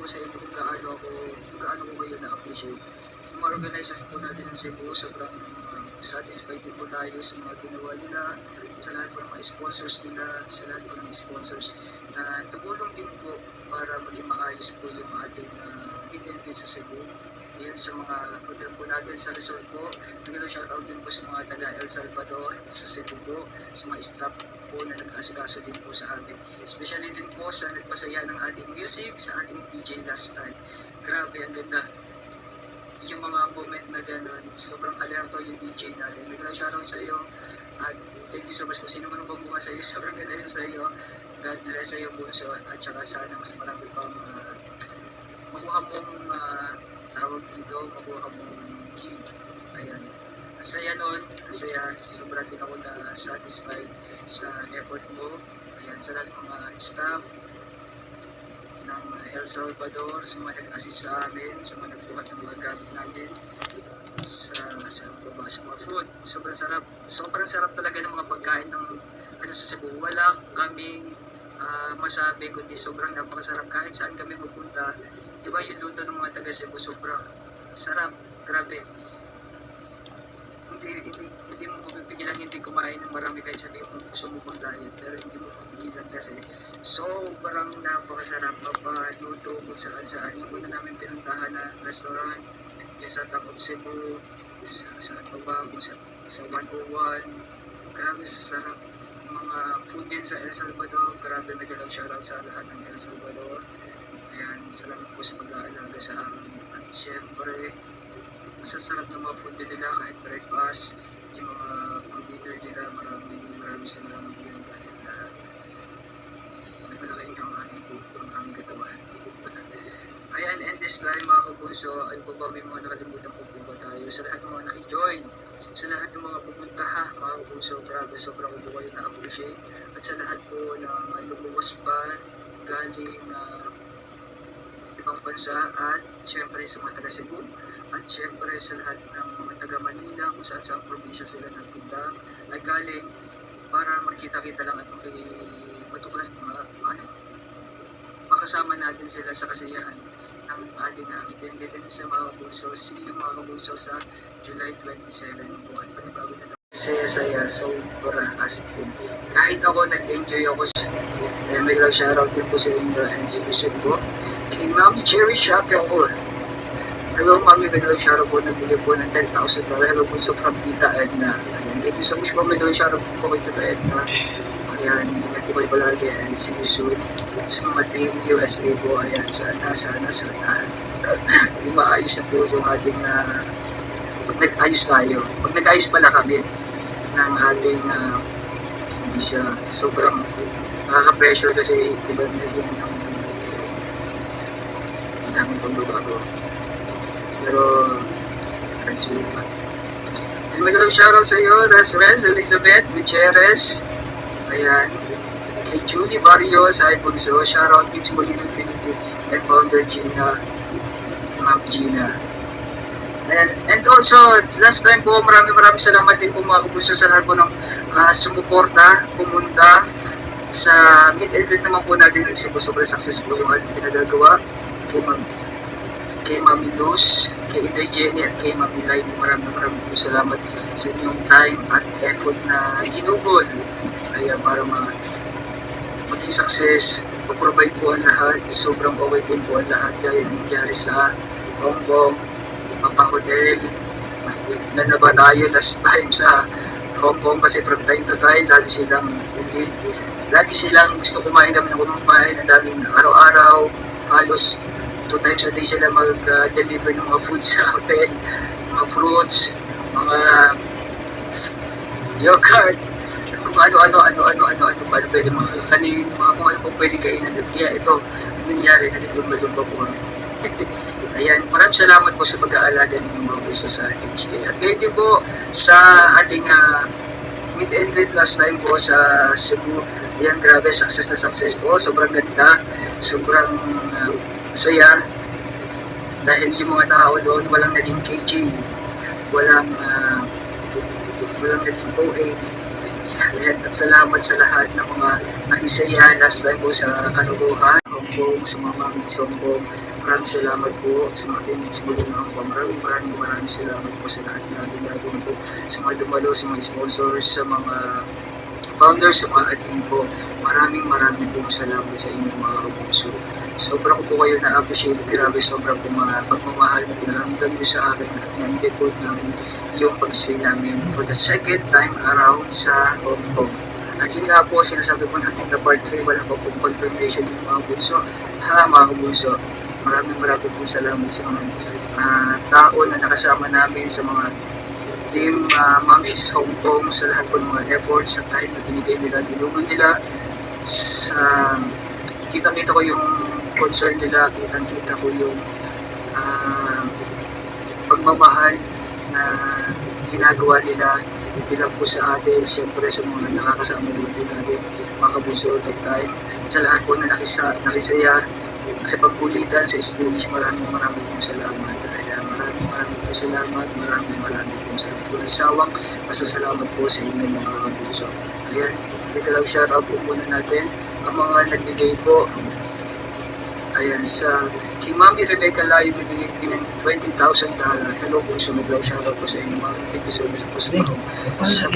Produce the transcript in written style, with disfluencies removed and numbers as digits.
po sa inyo kung gaano ko kayo na-appreciate. Yung mga organizers po natin ng Cebu, sobrang satisfied din po tayo sa mga ginawa nila, sa lahat po ng mga sponsors nila, sa lahat po ng sponsors na tumulong din po para maging maayos po yung ating meet and greet sa Cebu. Yan sa mga hotel po natin sa resort po. Shoutout din po sa mga taga El Salvador, sa Cebu po, sa mga staff po na nag-asikaso din po sa amin. Especially din po sa nagpasaya ng ating music, sa ating DJ last time. Grabe, ang ganda. Yung mga moment na gano'n, sobrang alerto yung DJ natin. Shoutout sa iyo at thank you so much kung sino man ang bumuha sa iyo. Sobrang ganda sa iyo. God bless sa iyo, Bunso. At saka sana mas marami pang makuha mong tawag dito, makuha mong gig. Ayan. Ang saya nun, ang saya. Sobrang din ako na satisfied sa effort mo. Ayan, sa lahat ng mga staff ng El Salvador, sa mga nag-assist sa amin, sa mga nagbuhat ng mga gamit namin, sa mga food. Sobrang sarap talaga ng mga pagkain ng sa Cebu. Wala kaming masabi kundi sobrang napakasarap kahit saan kami pupunta. Diba yung luto ng mga taga Cebu, sobrang sarap, grabe. Hindi mo mapipigilan hindi kumain ng marami kahit sabihin mo gusto mo pang-diet, pero hindi mo mapipigilan kasi sobrang napakasarap mapaluto kung saan. Yung una namin pinuntahan na restaurant, yung sa Top of Cebu, sa Tobago, sa 101, grabe sarap. Mga food din sa El Salvador, grabe nagalang shoutout sa lahat ng El Salvador. Ayan, salamat po sa pag-aalaga sa amin. At syempre, masasarap ng mga food nila kahit breakfast. Yung mga computer nila, marami salamat din dahil na malaki yung aking ang aming katawan. Ayan, and this time mga kapuso, ano po ba may mga nakalimutan po ba tayo? Sa lahat ng mga nakijoin, sa lahat ng mga pumunta mga kapuso, grabe, sobrang ko kayo na-appreciate. At sa lahat po na lumuwas pa galing ibang bansa at syempre sa mga taga Cebu at syempre sa lahat ng mga taga Manila kung saan sa probinsya sila nagpunta ay galing para makita-kita lang at matuklas makasama natin sila sa kasiyahan ng ating nakitin sa mga kapuso. See you mga kapuso sa July 27 po at panibago na lang. Saya, sobra as in. Kahit ako nag-enjoy ako sa may lang shoutout din po sa inyo and si Yusuf po. Kay Mami Cherry Shackle. Hello Mami, may lang shoutout po, nagbigay po ng 10,000 $. Hello po so from Tita Edna. Ayan, thank you so much po, may lang shoutout po kay Tita Edna. Ayan, ingat po kayo palagi and see you soon. Sa mga team USA po, ayan, sana. Hindi maayos na po yung ating pag nag-ayos tayo. Pag nag-ayos pala kami ng ating hindi siya sobrang nakaka-pressure kasi iba na yun ang daming pagbabago. Pero can't sleep pa. And magandang shoutout sa iyo, Rez Elizabeth Gutierrez. Ayan. Kay Julie Barrios, ay Bunso, shoutout Pix Molino Infinity and Founder Gina, Ma'am Gina. And also, last time po, maraming salamat din po mga kapuso sa lahat po ng sumuporta, pumunta sa mid-edit naman po natin ng Cebu. Sobrang successful yung ating pinagagawa kay Mami Luz, kay Inday Jenny at kay Mami Lai. Maraming po salamat sa inyong time at effort na ginugol. Kaya para maging success, pag-provide po ang lahat, sobrang okay din po ang lahat. Kaya nangyari sa Hong Kong, Hotel na naba tayo last time sa Hong Kong kasi from time to time lagi silang gusto kumain kami ng kumain ang daming araw-araw, halos 2 times a day sila mag-deliver ng mga food sa hotel, mga fruits, mga yogurt, kung ano paano pwede mga kanin, mga kung ano pong pwede kainin. Kaya ito nangyari na dito malumba po kami. Ayan, maraming salamat po sa pag-aalaga ng mga puso sa HK. At ngayon din po sa ating meet and greet last time po sa Cebu. Ayan, grabe, success na success po. Sobrang ganda, sobrang saya. Dahil yung mga tao doon, walang naging KJ, walang naging OA. Ayan, at salamat sa lahat ng mga nakisaya last time po sa Kanuguhan, Hong Sombong, sa mga Mami Sombong. Maraming salamat po sa mga teammates mo din ako. Maraming salamat po sa lahat na ginagawa po. Sa mga dumalo, sa mga sponsors, sa mga founders, sa mga admin po. Maraming pong salamat sa inyong mga kapuso. Sobra ko po kayo na-appreciate. Grabe, sobra po mga pagmamahal na pinaramdam nyo sa akin at na-invite namin yung pag-stay namin for the second time around sa Hong Kong. At yun nga po, sinasabi po natin na part 3, wala pa po confirmation ng mga bunso. Mga bunso, maraming po salamat sa mga tao na nakasama namin, sa mga team Ma'am She's Hong Kong, sa lahat po ng mga efforts, sa time na binigay nila, dinugol nila. Kitang-kita ko yung concern nila, kitang-kita ko yung pagmamahal na ginagawa nila, hindi lang po sa atin, siyempre sa mga nakakasama din po natin, mga kabuso at time. At sa lahat po na nakisaya, nakipagkulitan sa stage, maraming pong salamat. Kaya maraming po salamat, maraming po salamat. Walang sawang masasalamat po sa inyo mga kabuso. Ayan, ito lang shoutout po muna natin ang mga nagbigay po. Ayan, kay Mami Rebecca Layo, bibigay din ng $20,000. Hello po, sumiglaw shoutout po sa inyo. Thank you so much po sa